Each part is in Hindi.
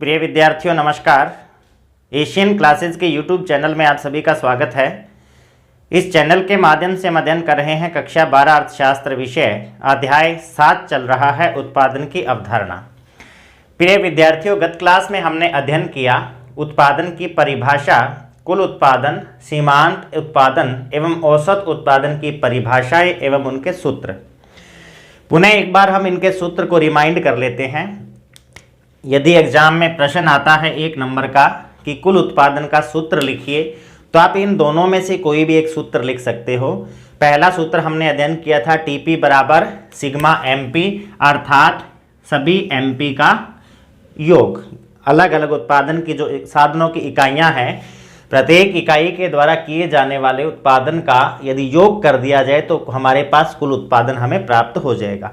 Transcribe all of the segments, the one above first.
प्रिय विद्यार्थियों नमस्कार। एशियन क्लासेज के यूट्यूब चैनल में आप सभी का स्वागत है। इस चैनल के माध्यम से हम अध्ययन कर रहे हैं कक्षा 12 अर्थशास्त्र विषय अध्याय 7 चल रहा है उत्पादन की अवधारणा। प्रिय विद्यार्थियों, गत क्लास में हमने अध्ययन किया उत्पादन की परिभाषा, कुल उत्पादन, सीमांत उत्पादन एवं औसत उत्पादन की परिभाषाएं एवं उनके सूत्र। पुनः एक बार हम इनके सूत्र को रिमाइंड कर लेते हैं। यदि एग्जाम में प्रश्न आता है 1 नंबर का कि कुल उत्पादन का सूत्र लिखिए, तो आप इन दोनों में से कोई भी एक सूत्र लिख सकते हो। पहला सूत्र हमने अध्ययन किया था टीपी बराबर सिग्मा एमपी, अर्थात सभी एमपी का योग। अलग अलग उत्पादन की जो साधनों की इकाइयां हैं, प्रत्येक इकाई के द्वारा किए जाने वाले उत्पादन का यदि योग कर दिया जाए तो हमारे पास कुल उत्पादन हमें प्राप्त हो जाएगा।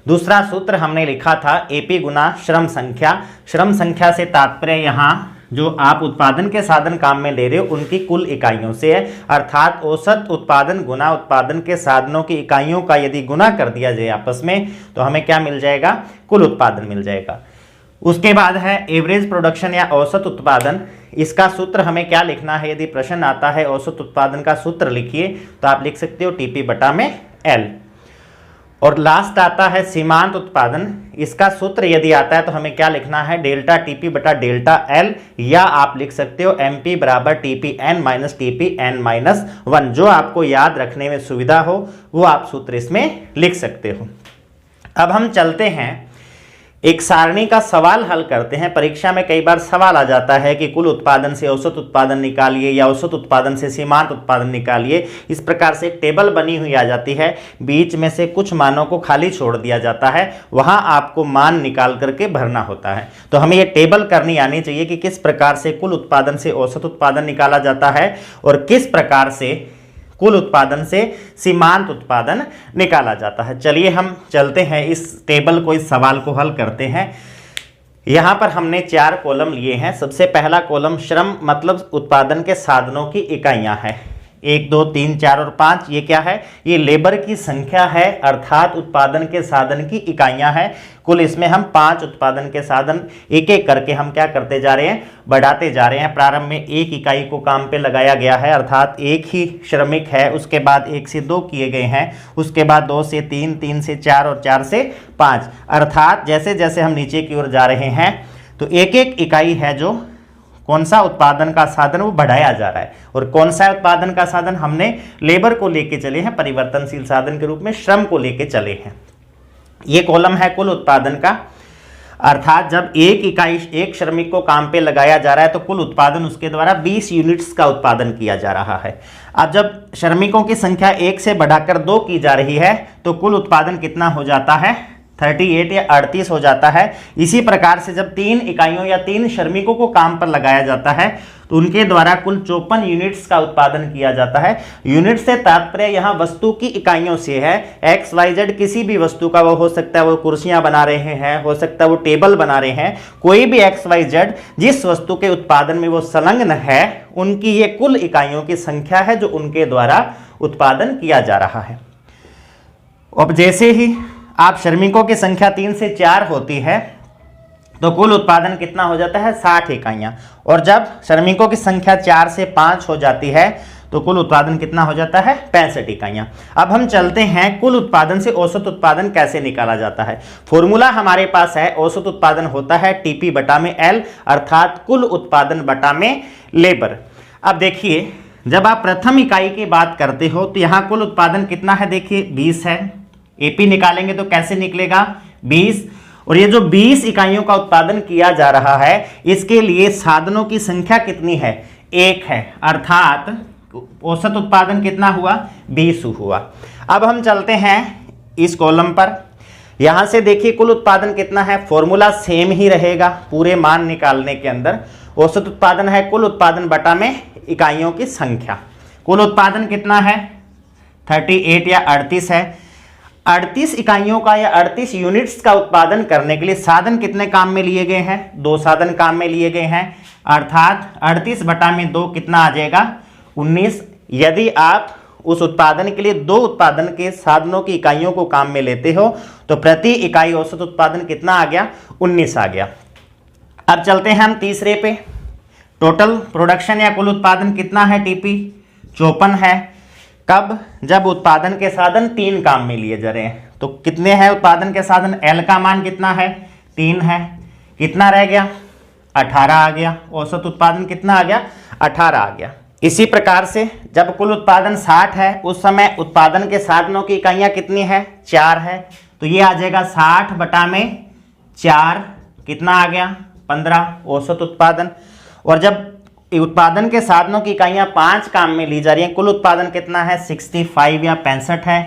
दूसरा सूत्र हमने लिखा था एपी गुना श्रम संख्या। श्रम संख्या से तात्पर्य यहाँ जो आप उत्पादन के साधन काम में ले रहे हो उनकी कुल इकाइयों से है, अर्थात औसत उत्पादन गुना उत्पादन के साधनों की इकाइयों का यदि गुना कर दिया जाए आपस में तो हमें क्या मिल जाएगा? कुल उत्पादन मिल जाएगा। उसके बाद है एवरेज प्रोडक्शन या औसत उत्पादन। इसका सूत्र हमें क्या लिखना है? यदि प्रश्न आता है औसत उत्पादन का सूत्र लिखिए, तो आप लिख सकते हो टीपी बटा में एल। और लास्ट आता है सीमांत उत्पादन। इसका सूत्र यदि आता है तो हमें क्या लिखना है? डेल्टा टीपी बटा डेल्टा एल, या आप लिख सकते हो एमपी बराबर TP N minus TP N minus 1। जो आपको याद रखने में सुविधा हो वो आप सूत्र इसमें लिख सकते हो। अब हम चलते हैं एक सारणी का सवाल हल करते हैं। परीक्षा में कई बार सवाल आ जाता है कि कुल उत्पादन से औसत उत्पादन निकालिए या औसत उत्पादन से सीमांत उत्पादन निकालिए। इस प्रकार से एक टेबल बनी हुई आ जाती है, बीच में से कुछ मानों को खाली छोड़ दिया जाता है, वहां आपको मान निकाल करके भरना होता है। तो हमें ये टेबल करनी आनी चाहिए कि किस प्रकार से कुल उत्पादन से औसत उत्पादन निकाला जाता है और किस प्रकार से कुल उत्पादन से सीमांत उत्पादन निकाला जाता है। चलिए हम चलते हैं इस टेबल को, इस सवाल को हल करते हैं। यहाँ पर हमने 4 कॉलम लिए हैं। सबसे पहला कॉलम श्रम मतलब उत्पादन के साधनों की इकाइयाँ हैं। 1, 2, 3, 4 और 5 ये क्या है? ये लेबर की संख्या है, अर्थात उत्पादन के साधन की इकाइयां हैं। कुल इसमें हम 5 उत्पादन के साधन एक एक करके हम क्या करते जा रहे हैं? बढ़ाते जा रहे हैं। प्रारंभ में 1 इकाई को काम पे लगाया गया है, अर्थात 1 ही श्रमिक है। उसके बाद 1 से 2 किए गए हैं, उसके बाद 2 से 3, 3 से 4 और 4 से 5। अर्थात जैसे जैसे हम नीचे की ओर जा रहे हैं तो एक एक इकाई है जो कौन सा उत्पादन का साधन वो बढ़ाया जा रहा है। और कौन सा उत्पादन का साधन? हमने लेबर को लेके चले हैं, परिवर्तनशील साधन के रूप में श्रम को लेके चले हैं। ये कॉलम है कुल उत्पादन का, अर्थात जब एक इकाई एक श्रमिक को काम पे लगाया जा रहा है तो कुल उत्पादन उसके द्वारा 20 यूनिट्स का उत्पादन किया जा रहा है। अब जब श्रमिकों की संख्या 1 से बढ़ाकर 2 की जा रही है तो कुल उत्पादन कितना हो जाता है? 38 या 38 हो जाता है। इसी प्रकार से जब 3 इकाइयों या 3 श्रमिकों को काम पर लगाया जाता है तो उनके द्वारा कुल 54 यूनिट्स का उत्पादन किया जाता है। यूनिट से तात्पर्य यहाँ वस्तु की इकाइयों से है। एक्स वाई जेड किसी भी वस्तु का, वो हो सकता है वो कुर्सियां बना रहे हैं, हो सकता है वो टेबल बना रहे हैं, कोई भी एक्स वाई जेड जिस वस्तु के उत्पादन में वो संलग्न है उनकी ये कुल इकाइयों की संख्या है जो उनके द्वारा उत्पादन किया जा रहा है। अब जैसे ही आप श्रमिकों की संख्या 3 से 4 होती है तो कुल उत्पादन कितना हो जाता है? 60 इकाइयां। और जब श्रमिकों की संख्या 4 से 5 हो जाती है तो कुल उत्पादन कितना हो जाता है? 65 इकाइयां। अब हम चलते हैं कुल उत्पादन से औसत उत्पादन कैसे निकाला जाता है। फॉर्मूला हमारे पास है, औसत उत्पादन होता है टीपी बटा में एल, अर्थात कुल उत्पादन बटा में लेबर। अब देखिए, जब आप प्रथम इकाई की बात करते हो तो यहाँ कुल उत्पादन कितना है? देखिए 20 है। एपी निकालेंगे तो कैसे निकलेगा? 20। और ये जो 20 इकाइयों का उत्पादन किया जा रहा है इसके लिए साधनों की संख्या कितनी है? 1 है, अर्थात औसत उत्पादन कितना हुआ? 20 हुआ। अब हम चलते हैं इस कॉलम पर। यहां से देखिए कुल उत्पादन कितना है? फॉर्मूला सेम ही रहेगा पूरे मान निकालने के अंदर। औसत उत्पादन है कुल उत्पादन बटा में इकाइयों की संख्या। कुल उत्पादन कितना है? 38 या 38 है। 38 इकाइयों का या 38 यूनिट्स का उत्पादन करने के लिए साधन कितने काम में लिए गए हैं? 2 साधन काम में लिए गए हैं, अर्थात 38 बटा में 2 कितना आ जाएगा? 19। यदि आप उस उत्पादन के लिए 2 उत्पादन के साधनों की इकाइयों को काम में लेते हो तो प्रति इकाई औसत उत्पादन कितना आ गया? 19 आ गया। अब चलते हैं हम तीसरे पे। टोटल प्रोडक्शन या कुल उत्पादन कितना है टीपी? 54 है। कब? जब उत्पादन के साधन 3 काम में लिए जा रहे हैं। तो कितने हैं उत्पादन के साधन? एल का मान कितना है? 3 है। कितना रह गया? 18 आ गया। औसत उत्पादन कितना आ गया? 18 आ गया। इसी प्रकार से जब कुल उत्पादन 60 है उस समय उत्पादन के साधनों की इकाइयां कितनी है? 4 है। तो ये आ जाएगा 60 बटा में 4, कितना आ गया? 15 औसत उत्पादन। और जब उत्पादन के साधनों की इकाइयां 5 काम में ली जा रही हैं, कुल उत्पादन कितना है? 65 या 65 है।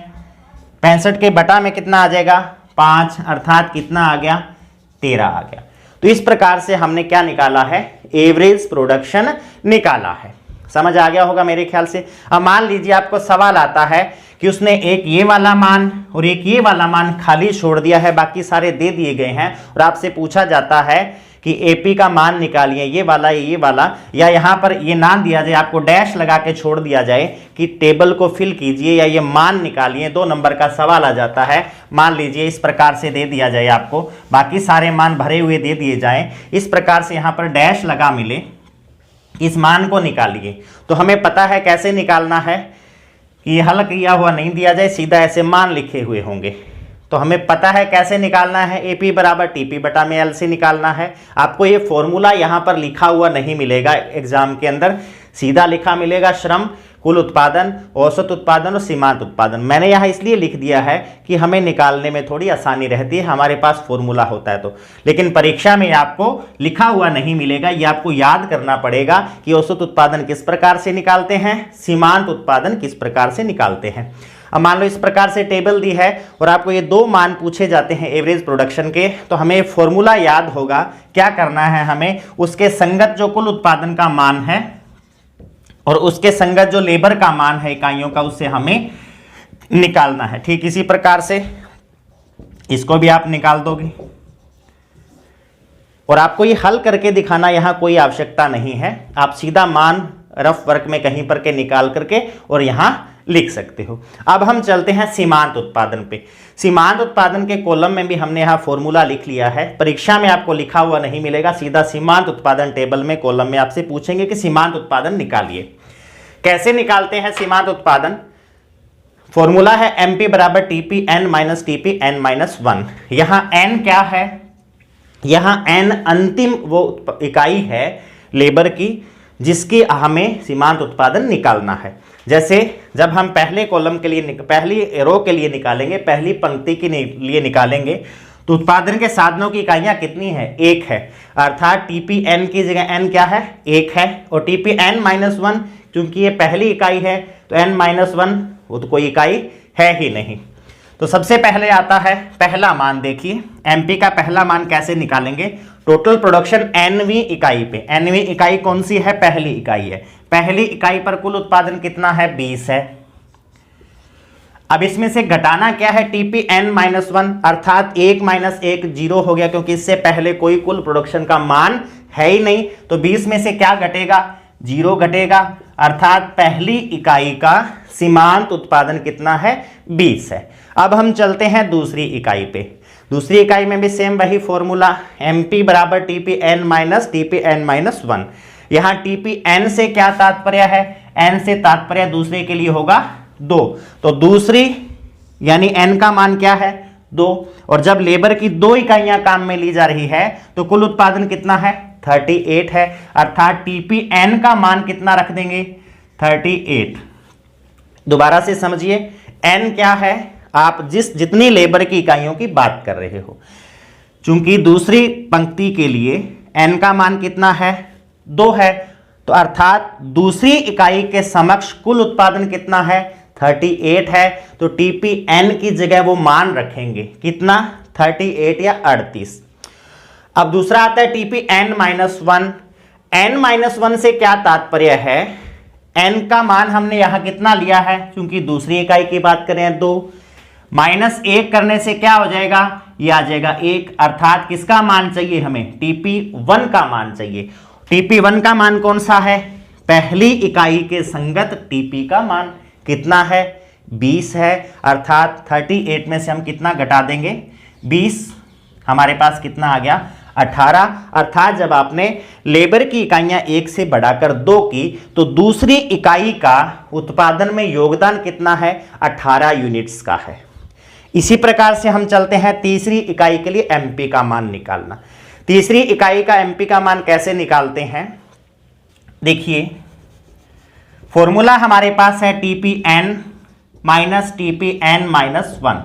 65 के बटा में कितना आ जाएगा? 5, अर्थात कितना आ गया? 13 आ गया। तो इस प्रकार से हमने क्या निकाला है? एवरेज प्रोडक्शन निकाला है। समझ आ गया होगा मेरे ख्याल से। अब मान लीजिए आपको सवाल आता है कि उसने एक ये वाला मान और एक ये वाला मान खाली छोड़ दिया है, बाकी सारे दे दिए गए हैं, और आपसे पूछा जाता है कि एपी का मान निकालिए, ये वाला, या यहाँ पर ये ना दिया जाए, आपको डैश लगा के छोड़ दिया जाए कि टेबल को फिल कीजिए या ये मान निकालिए, 2 नंबर का सवाल आ जाता है। मान लीजिए इस प्रकार से दे दिया जाए आपको, बाकी सारे मान भरे हुए दे दिए जाएं, इस प्रकार से यहाँ पर डैश लगा मिले, इस मान को निकालिए। तो हमें पता है कैसे निकालना है कि ये हल किया हुआ नहीं दिया जाए, सीधा ऐसे मान लिखे हुए होंगे। तो हमें पता है कैसे निकालना है। एपी बराबर टीपी बटा में एल से निकालना है। आपको ये फॉर्मूला यहाँ पर लिखा हुआ नहीं मिलेगा एग्जाम के अंदर, सीधा लिखा मिलेगा श्रम, कुल उत्पादन, औसत उत्पादन और सीमांत उत्पादन। मैंने यहाँ इसलिए लिख दिया है कि हमें निकालने में थोड़ी आसानी रहती है, हमारे पास फॉर्मूला होता है तो। लेकिन परीक्षा में आपको लिखा हुआ नहीं मिलेगा, ये आपको याद करना पड़ेगा कि औसत उत्पादन किस प्रकार से निकालते हैं, सीमांत उत्पादन किस प्रकार से निकालते हैं। अब मान लो इस प्रकार से टेबल दी है और आपको ये 2 मान पूछे जाते हैं एवरेज प्रोडक्शन के, तो हमें फॉर्मूला याद होगा। क्या करना है हमें? उसके संगत जो कुल उत्पादन का मान है और उसके संगत जो लेबर का मान है इकाइयों का, उससे हमें निकालना है। ठीक इसी प्रकार से इसको भी आप निकाल दोगे और आपको ये हल करके दिखाना यहाँ कोई आवश्यकता नहीं है, आप सीधा मान रफ वर्क में कहीं पर के निकाल करके और यहाँ लिख सकते हो। अब हम चलते हैं सीमांत उत्पादन पे। सीमांत उत्पादन के कॉलम में भी हमने यहाँ फॉर्मूला लिख लिया है, परीक्षा में आपको लिखा हुआ नहीं मिलेगा, सीधा सीमांत उत्पादन टेबल में कॉलम में आपसे पूछेंगे कि सीमांत उत्पादन निकालिए। कैसे निकालते हैं सीमांत उत्पादन? फॉर्मूला है एमपी बराबर TP N minus TP N minus 1। यहाँ एन क्या है? यहाँ एन अंतिम वो इकाई है लेबर की जिसकी हमें सीमांत उत्पादन निकालना है। जैसे जब हम पहले कॉलम के लिए, पहली रो के लिए निकालेंगे, पहली पंक्ति के लिए निकालेंगे, तो उत्पादन के साधनों की इकाइयां कितनी है? 1 है। अर्थात टीपी एन की जगह एन क्या है? 1 है। और टीपी एन माइनस 1, क्योंकि ये पहली इकाई है तो एन माइनस 1 वो तो कोई इकाई है ही नहीं। तो सबसे पहले आता है पहला मान। देखिए एमपी का पहला मान कैसे निकालेंगे? टोटल प्रोडक्शन एनवी इकाई पे, एनवी इकाई कौन सी है? पहली इकाई है। पहली इकाई पर कुल उत्पादन कितना है? 20 है। अब इसमें से घटाना क्या है? टीपी एन माइनस 1, अर्थात 1 माइनस 1 0 हो गया, क्योंकि इससे पहले कोई कुल प्रोडक्शन का मान है ही नहीं। तो 20 में से क्या घटेगा? 0 घटेगा, अर्थात पहली इकाई का सीमांत उत्पादन कितना है? 20 है। अब हम चलते हैं दूसरी इकाई पे। दूसरी इकाई में भी सेम वही फॉर्मूला, एमपी बराबर TP N minus TP N minus 1। यहाँ टीपी एन से क्या तात्पर्य है? एन से तात्पर्य दूसरे के लिए होगा 2। तो दूसरी यानी एन का मान क्या है? 2। और जब लेबर की 2 इकाइयां काम में ली जा रही है तो कुल उत्पादन कितना है? 38 है। अर्थात टीपी एन का मान कितना रख देंगे? 38। दोबारा से समझिए, एन क्या है? आप जितनी लेबर की इकाइयों की बात कर रहे हो, चूंकि दूसरी पंक्ति के लिए एन का मान कितना है? 2 है। तो अर्थात दूसरी इकाई के समक्ष कुल उत्पादन कितना है? 38 है। तो टीपी एन की जगह वो मान रखेंगे, कितना? 38 या 38। अब दूसरा आता है TP N minus 1। N minus 1 से क्या तात्पर्य है? एन का मान हमने यहां कितना लिया है? क्योंकि दूसरी इकाई की बात करें 2, माइनस 1 करने से क्या हो जाएगा? ये आ जाएगा 1। अर्थात किसका मान चाहिए हमें? टीपी 1 का मान चाहिए। टीपी 1 का मान कौन सा है? पहली इकाई के संगत टीपी का मान कितना है? 20 है। अर्थात 38 में से हम कितना घटा देंगे? 20। हमारे पास कितना आ गया? 18, अर्थात जब आपने लेबर की इकाइयां 1 से बढ़ाकर 2 की तो दूसरी इकाई का उत्पादन में योगदान कितना है, 18 यूनिट्स का है। इसी प्रकार से हम चलते हैं तीसरी इकाई के लिए एमपी का मान निकालना। तीसरी इकाई का एमपी का मान कैसे निकालते हैं, देखिए फॉर्मूला हमारे पास है TPn माइनस TPn माइनस 1।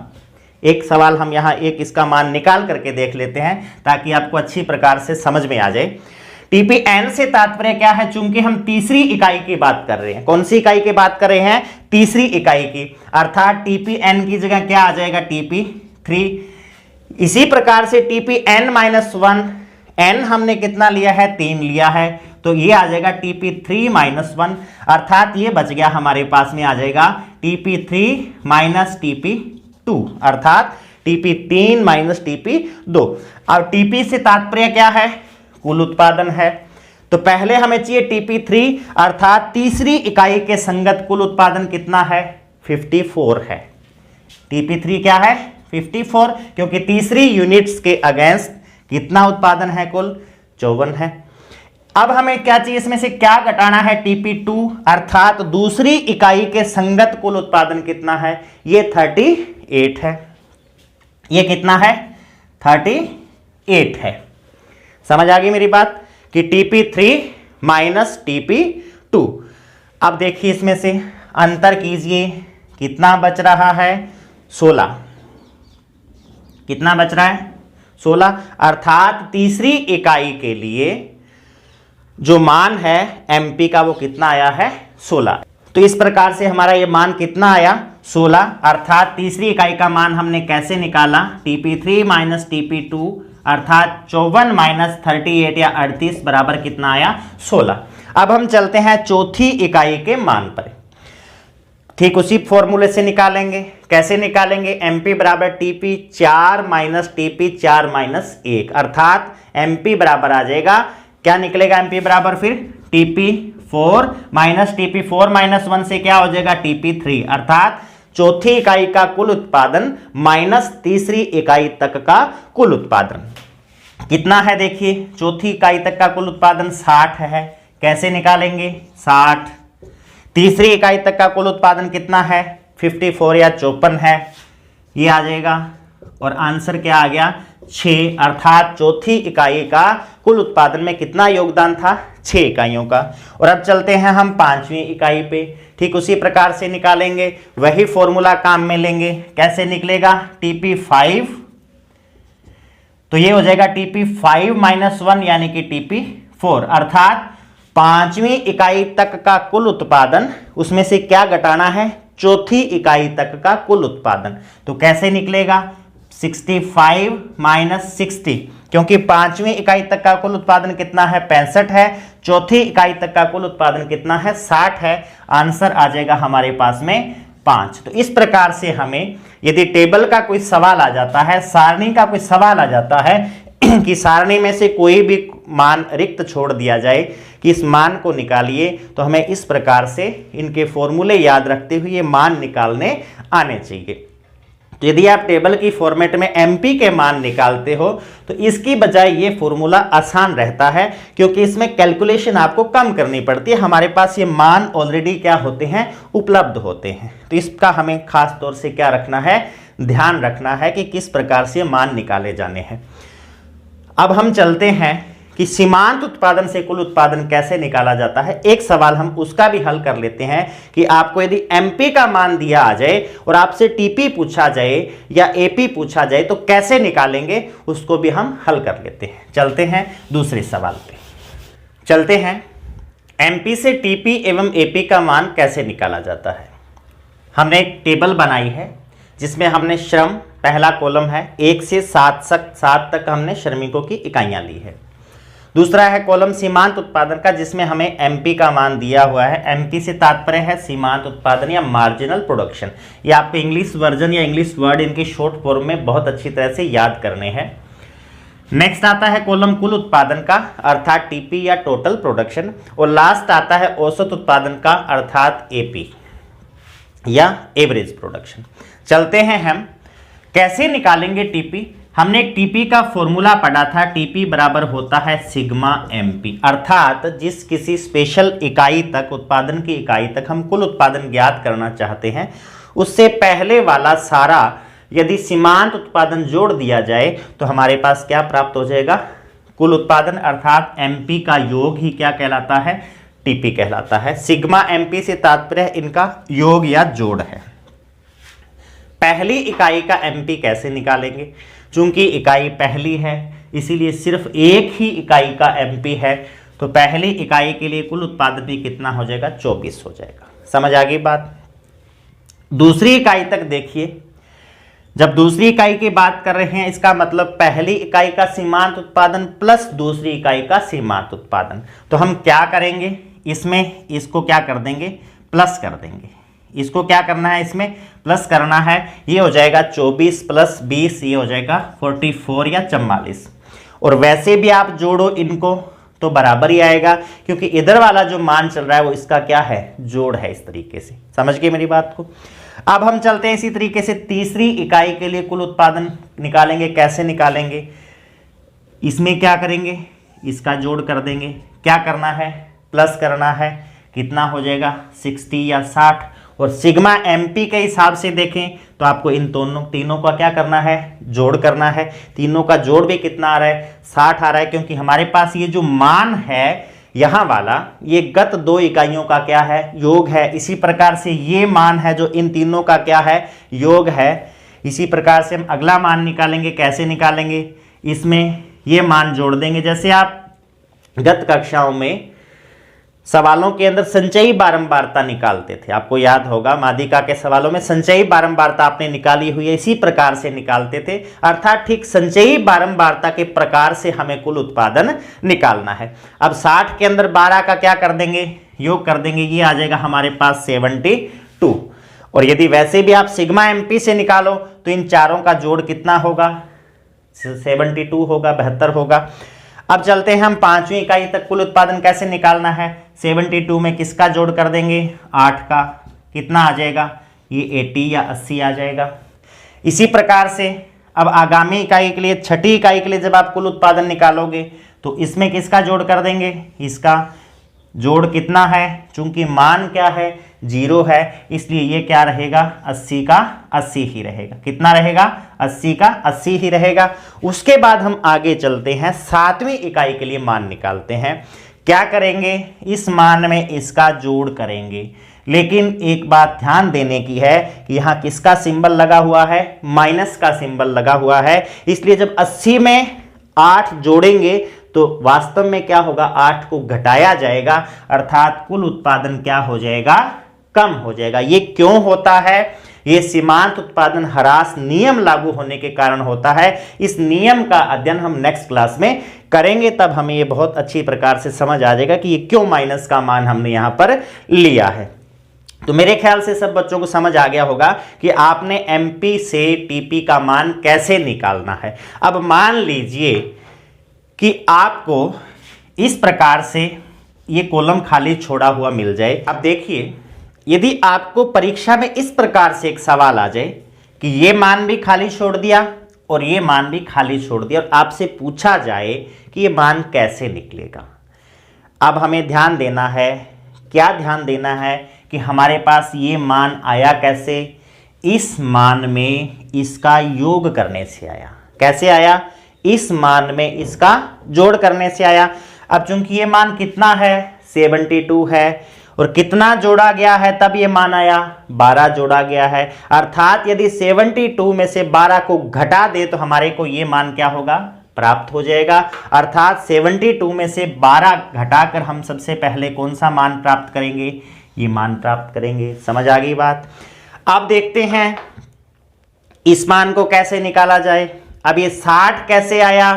एक सवाल हम यहाँ एक इसका मान निकाल करके देख लेते हैं ताकि आपको अच्छी प्रकार से समझ में आ जाए। TPn से तात्पर्य क्या है, चूंकि हम तीसरी इकाई की बात कर रहे हैं। कौन सी इकाई की बात कर रहे हैं, तीसरी इकाई की, अर्थात TPn की जगह क्या आ जाएगा, TP3। इसी प्रकार से TPn माइनस 1, n हमने कितना लिया है, 3 लिया है, तो ये आ जाएगा TP3 माइनस 1, अर्थात ये बच गया हमारे पास में आ जाएगा TP3 माइनस TP2, अर्थात TP3 माइनस TP2। अब TP से तात्पर्य क्या है, कुल उत्पादन है, तो पहले हमें चाहिए TP3, अर्थात तीसरी इकाई के संगत कुल उत्पादन कितना है, 54 है। TP3 क्या है, 54, क्योंकि तीसरी यूनिट्स के अगेंस्ट कितना उत्पादन है, कुल 54 है। अब हमें क्या चाहिए, इसमें से क्या घटाना है, TP2, अर्थात दूसरी इकाई के संगत कुल उत्पादन कितना है, ये 38 है। ये कितना है, 38 है। समझ आ गई मेरी बात कि TP3 माइनस TP2। अब देखिए इसमें से अंतर कीजिए, कितना बच रहा है, 16। कितना बच रहा है, 16, अर्थात तीसरी इकाई के लिए जो मान है एमपी का वो कितना आया है, 16। तो इस प्रकार से हमारा ये मान कितना आया, 16, अर्थात तीसरी इकाई का मान हमने कैसे निकाला, TP3 माइनस TP2, अर्थात 54 माइनस 38 या 38 बराबर कितना आया, 16। अब हम चलते हैं चौथी इकाई के मान पर, ठीक उसी फॉर्मूले से निकालेंगे। कैसे निकालेंगे, MP बराबर TP4 माइनस TP4 माइनस 1, अर्थात MP बराबर आ जाएगा, क्या निकलेगा MP बराबर, फिर TP4 माइनस TP4 माइनस 1 से क्या हो जाएगा, TP3, अर्थात चौथी इकाई का कुल उत्पादन माइनस तीसरी इकाई तक का कुल उत्पादन कितना है। देखिए चौथी इकाई तक का कुल उत्पादन 60 है, कैसे निकालेंगे, 60। तीसरी इकाई तक का कुल उत्पादन कितना है, 54 या 54 है, ये आ जाएगा, और आंसर क्या आ गया, 6, अर्थात चौथी इकाई का कुल उत्पादन में कितना योगदान था, 6 इकाइयों का। और अब चलते हैं हम पांचवी इकाई पे, ठीक उसी प्रकार से निकालेंगे, वही फॉर्मूला काम में लेंगे। कैसे निकलेगा, TP5, तो ये हो जाएगा TP5 माइनस 1 यानी कि TP4, अर्थात पांचवी इकाई तक का कुल उत्पादन, उसमें से क्या घटाना है, चौथी इकाई तक का कुल उत्पादन। तो कैसे निकलेगा, 65 माइनस 60, क्योंकि पांचवी इकाई तक का कुल उत्पादन कितना है, 65 है, चौथी इकाई तक का कुल उत्पादन कितना है, 60 है, आंसर आ जाएगा हमारे पास में 5। तो इस प्रकार से हमें यदि टेबल का कोई सवाल आ जाता है, सारणी का कोई सवाल आ जाता है कि सारणी में से कोई भी मान रिक्त छोड़ दिया जाए कि इस मान को निकालिए, तो हमें इस प्रकार से इनके फॉर्मूले याद रखते हुए मान निकालने आने चाहिए। तो यदि आप टेबल की फॉर्मेट में एमपी के मान निकालते हो तो इसकी बजाय ये फॉर्मूला आसान रहता है, क्योंकि इसमें कैलकुलेशन आपको कम करनी पड़ती है। हमारे पास ये मान ऑलरेडी क्या होते हैं, उपलब्ध होते हैं। तो इसका हमें खास तौर से क्या रखना है, ध्यान रखना है कि किस प्रकार से मान निकाले जाने हैं। अब हम चलते हैं कि सीमांत उत्पादन से कुल उत्पादन कैसे निकाला जाता है। एक सवाल हम उसका भी हल कर लेते हैं कि आपको यदि एमपी का मान दिया आ जाए और आपसे टीपी पूछा जाए या एपी पूछा जाए तो कैसे निकालेंगे, उसको भी हम हल कर लेते हैं। चलते हैं दूसरे सवाल पे, चलते हैं एमपी से टीपी एवं एपी का मान कैसे निकाला जाता है। हमने एक टेबल बनाई है जिसमें हमने श्रम, पहला कॉलम है 1 से 7 तक हमने श्रमिकों की इकाइयां ली है। दूसरा है कॉलम सीमांत उत्पादन का, जिसमें हमें एमपी का मान दिया हुआ है। एमपी से तात्पर्य है सीमांत उत्पादन या मार्जिनल प्रोडक्शन। ये आपको इंग्लिश वर्जन या इंग्लिश वर्ड इनके शॉर्ट फॉर्म में बहुत अच्छी तरह से याद करने हैं। नेक्स्ट आता है कॉलम कुल उत्पादन का, अर्थात टीपी या टोटल प्रोडक्शन। और लास्ट आता है औसत उत्पादन का, अर्थात एपी या एवरेज प्रोडक्शन। चलते हैं हम कैसे निकालेंगे टीपी। हमने टीपी का फॉर्मूला पढ़ा था, टीपी बराबर होता है सिग्मा एमपी, अर्थात जिस किसी स्पेशल इकाई तक, उत्पादन की इकाई तक हम कुल उत्पादन ज्ञात करना चाहते हैं, उससे पहले वाला सारा यदि सीमांत उत्पादन जोड़ दिया जाए तो हमारे पास क्या प्राप्त हो जाएगा, कुल उत्पादन, अर्थात एमपी का योग ही क्या कहलाता है, टीपी कहलाता है। सिग्मा एमपी से तात्पर्य इनका योग या जोड़ है। पहली इकाई का एमपी कैसे निकालेंगे, चूंकि इकाई पहली है इसीलिए सिर्फ एक ही इकाई का एमपी है, तो पहली इकाई के लिए कुल उत्पादन भी कितना हो जाएगा, 24 हो जाएगा। समझ आ गई बात। दूसरी इकाई तक देखिए, जब दूसरी इकाई की बात कर रहे हैं इसका मतलब पहली इकाई का सीमांत उत्पादन प्लस दूसरी इकाई का सीमांत उत्पादन। तो हम क्या करेंगे, इसमें इसको क्या कर देंगे, प्लस कर देंगे। इसको क्या करना है, इसमें प्लस करना है। ये हो जाएगा 24 प्लस 20, ये हो जाएगा 44 या 44। और वैसे भी आप जोड़ो इनको तो बराबर ही आएगा, क्योंकि इधर वाला जो मान चल रहा है वो इसका क्या है, जोड़ है। इस तरीके से समझ गए मेरी बात को। अब हम चलते हैं इसी तरीके से तीसरी इकाई के लिए कुल उत्पादन निकालेंगे। कैसे निकालेंगे, इसमें क्या करेंगे, इसका जोड़ कर देंगे। क्या करना है, प्लस करना है। कितना हो जाएगा, 60 या 60। और सिग्मा एमपी के हिसाब से देखें तो आपको इन तीनों का क्या करना है, जोड़ करना है। तीनों का जोड़ भी कितना आ रहा है, 60 आ रहा है, क्योंकि हमारे पास ये जो मान है यहाँ वाला, ये गत दो इकाइयों का क्या है, योग है। इसी प्रकार से ये मान है जो इन तीनों का क्या है, योग है। इसी प्रकार से हम अगला मान निकालेंगे। कैसे निकालेंगे, इसमें ये मान जोड़ देंगे। जैसे आप गत कक्षाओं में सवालों के अंदर संचयी बारंबारता निकालते थे, आपको याद होगा, माध्यिका के सवालों में संचयी बारंबारता आपने निकाली हुई है, इसी प्रकार से निकालते थे। अर्थात ठीक संचयी बारंबारता के प्रकार से हमें कुल उत्पादन निकालना है। अब 60 के अंदर 12 का क्या कर देंगे, योग कर देंगे। ये आ जाएगा हमारे पास 72। और यदि वैसे भी आप सिग्मा एमपी से निकालो तो इन चारों का जोड़ कितना होगा, 72 होगा, 72 होगा। अब चलते हैं हम पांचवी इकाई तक कुल उत्पादन कैसे निकालना है। 72 में किसका जोड़ कर देंगे, 8 का। कितना आ जाएगा, ये 80 या 80 आ जाएगा। इसी प्रकार से अब आगामी इकाई के लिए, छठी इकाई के लिए जब आप कुल उत्पादन निकालोगे तो इसमें किसका जोड़ कर देंगे, इसका जोड़ कितना है, चूंकि मान क्या है, 0 है, इसलिए ये क्या रहेगा, 80 का 80 ही रहेगा। कितना रहेगा, 80 का 80 ही रहेगा। उसके बाद हम आगे चलते हैं, सातवीं इकाई के लिए मान निकालते हैं। क्या करेंगे, इस मान में इसका जोड़ करेंगे। लेकिन एक बात ध्यान देने की है कि यहाँ किसका सिंबल लगा हुआ है, माइनस का सिंबल लगा हुआ है। इसलिए जब 80 में 8 जोड़ेंगे तो वास्तव में क्या होगा, 8 को घटाया जाएगा, अर्थात कुल उत्पादन क्या हो जाएगा, कम हो जाएगा। ये क्यों होता है, ये सीमांत उत्पादन ह्रास नियम लागू होने के कारण होता है। इस नियम का अध्ययन हम नेक्स्ट क्लास में करेंगे, तब हमें ये बहुत अच्छी प्रकार से समझ आ जाएगा कि ये क्यों माइनस का मान हमने यहाँ पर लिया है। तो मेरे ख्याल से सब बच्चों को समझ आ गया होगा कि आपने एमपी से टीपी का मान कैसे निकालना है। अब मान लीजिए कि आपको इस प्रकार से ये कॉलम खाली छोड़ा हुआ मिल जाए। अब देखिए, यदि आपको परीक्षा में इस प्रकार से एक सवाल आ जाए कि ये मान भी खाली छोड़ दिया और ये मान भी खाली छोड़ दिया, और आपसे पूछा जाए कि ये मान कैसे निकलेगा। अब हमें ध्यान देना है, क्या ध्यान देना है कि हमारे पास ये मान आया कैसे, इस मान में इसका योग करने से आया। कैसे आया, इस मान में इसका जोड़ करने से आया। अब चूंकि ये मान कितना है, 72 है, और कितना जोड़ा गया है तब ये मान आया, 12 जोड़ा गया है। अर्थात यदि 72 में से 12 को घटा दे तो हमारे को ये मान क्या होगा, प्राप्त हो जाएगा। अर्थात 72 में से 12 घटाकर हम सबसे पहले कौन सा मान प्राप्त करेंगे, ये मान प्राप्त करेंगे। समझ आ गई बात। अब देखते हैं इस मान को कैसे निकाला जाए। अब ये 60 कैसे आया,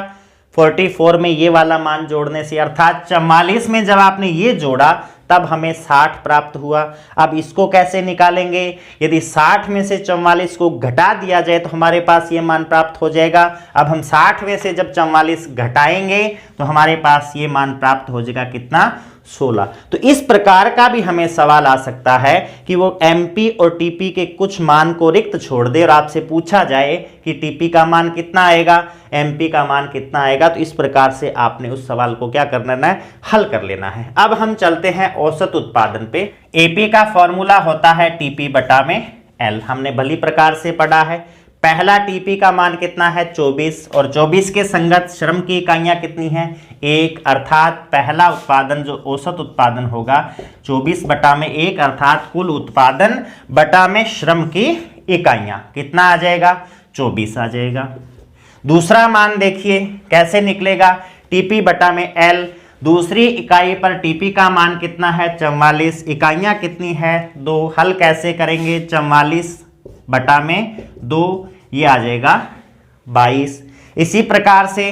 44 में ये वाला मान जोड़ने से, अर्थात 44 में जब आपने ये जोड़ा तब हमें 60 प्राप्त हुआ। अब इसको कैसे निकालेंगे, यदि 60 में से 44 को घटा दिया जाए तो हमारे पास ये मान प्राप्त हो जाएगा। अब हम 60 में से जब 44 घटाएंगे तो हमारे पास ये मान प्राप्त हो जाएगा, कितना, 16। तो इस प्रकार का भी हमें सवाल आ सकता है कि वो एमपी और टीपी के कुछ मान को रिक्त छोड़ दे और आपसे पूछा जाए कि टीपी का मान कितना आएगा, एमपी का मान कितना आएगा। तो इस प्रकार से आपने उस सवाल को क्या करना है, हल कर लेना है। अब हम चलते हैं औसत उत्पादन पे। एपी का फॉर्मूला होता है टीपी बटा में एल, हमने भली प्रकार से पढ़ा है। पहला टीपी का मान कितना है 24 और 24 के संगत श्रम की इकाइयां कितनी हैं 1, अर्थात पहला उत्पादन जो औसत उत्पादन होगा 24 बटा में 1 अर्थात कुल उत्पादन बटा में श्रम की इकाइयां कितना आ जाएगा 24 आ जाएगा। दूसरा मान देखिए कैसे निकलेगा, टीपी बटा में एल, दूसरी इकाई पर टीपी का मान कितना है 44, इकाइयां कितनी है 2, हल कैसे करेंगे 44 बटा में 2 ये आ जाएगा 22। इसी प्रकार से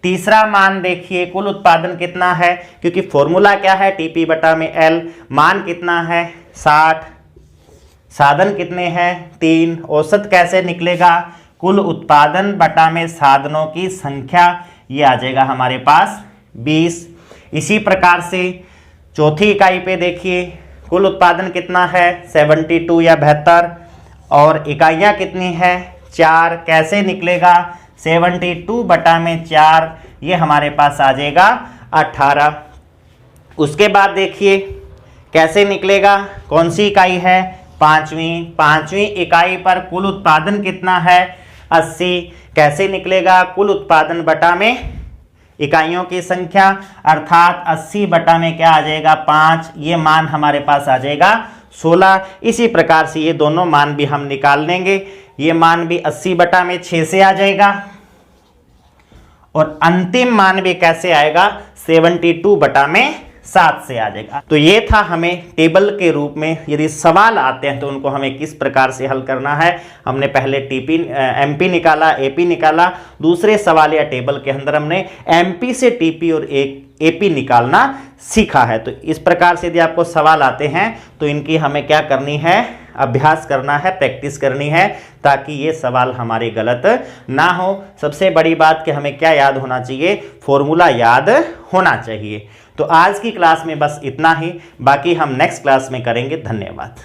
तीसरा मान देखिए कुल उत्पादन कितना है, क्योंकि फॉर्मूला क्या है टीपी बटा में एल, मान कितना है 60, साधन कितने हैं 3, औसत कैसे निकलेगा कुल उत्पादन बटा में साधनों की संख्या ये आ जाएगा हमारे पास 20। इसी प्रकार से चौथी इकाई पे देखिए कुल उत्पादन कितना है 72 या 72 और इकाइयां कितनी है 4, कैसे निकलेगा 72 बटा में 4 ये हमारे पास आ जाएगा 18। उसके बाद देखिए कैसे निकलेगा, कौन सी इकाई है पांचवी इकाई पर कुल उत्पादन कितना है 80, कैसे निकलेगा कुल उत्पादन बटा में इकाइयों की संख्या अर्थात 80 बटा में क्या आ जाएगा 5, ये मान हमारे पास आ जाएगा 16। इसी प्रकार से ये दोनों मान भी हम निकाल लेंगे, ये मान भी 80 बटा में 6 से आ जाएगा और अंतिम मान भी कैसे आएगा 72 बटा में 7 से आ जाएगा। तो ये था हमें टेबल के रूप में यदि सवाल आते हैं तो उनको हमें किस प्रकार से हल करना है। हमने पहले एमपी निकाला, एपी निकाला, दूसरे सवाल या टेबल के अंदर हमने एमपी से टीपी और एपी निकालना सीखा है। तो इस प्रकार से यदि आपको सवाल आते हैं तो इनकी हमें क्या करनी है, अभ्यास करना है, प्रैक्टिस करनी है, ताकि ये सवाल हमारे गलत ना हो। सबसे बड़ी बात कि हमें क्या याद होना चाहिए, फॉर्मूला याद होना चाहिए। तो आज की क्लास में बस इतना ही, बाकी हम नेक्स्ट क्लास में करेंगे। धन्यवाद।